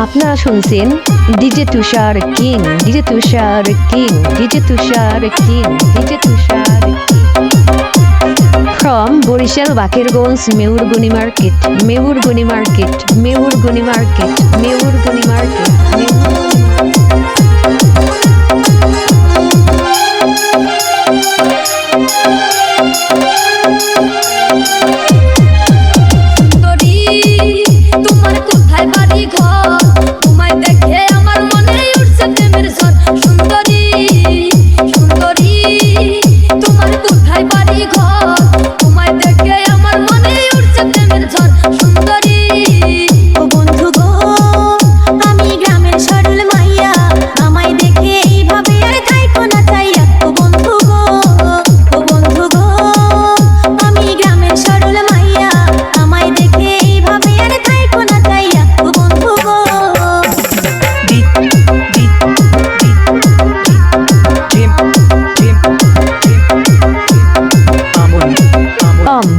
আপনারা শুনছেন DJ Tushar king, DJ Tushar king, DJ Tushar king, DJ Tushar from Barishal Bakerganj Meurgoni market, Meurgoni market, Meurgoni market, Meurgoni market.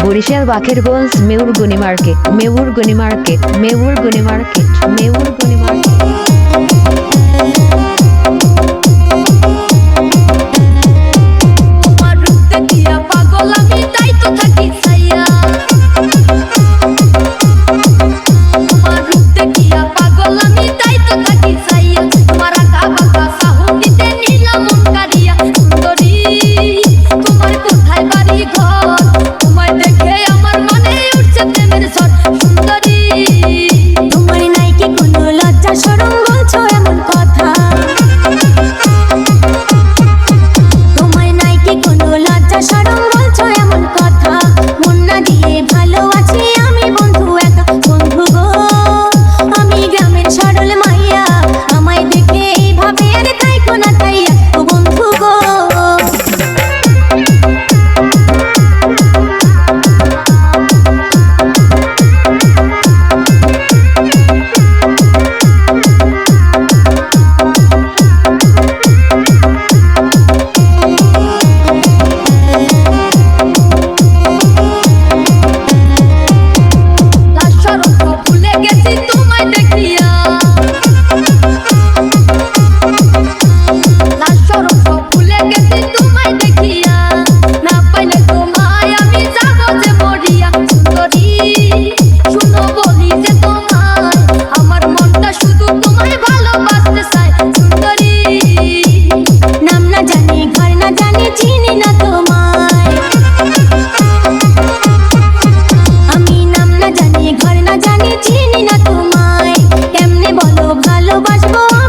Barishal Bakerganj Meurgoni market, Meurgoni market, Meurgoni market, Meurgoni market. চিনি না তোমায়, কেমনে বলো ভালোবাসবো।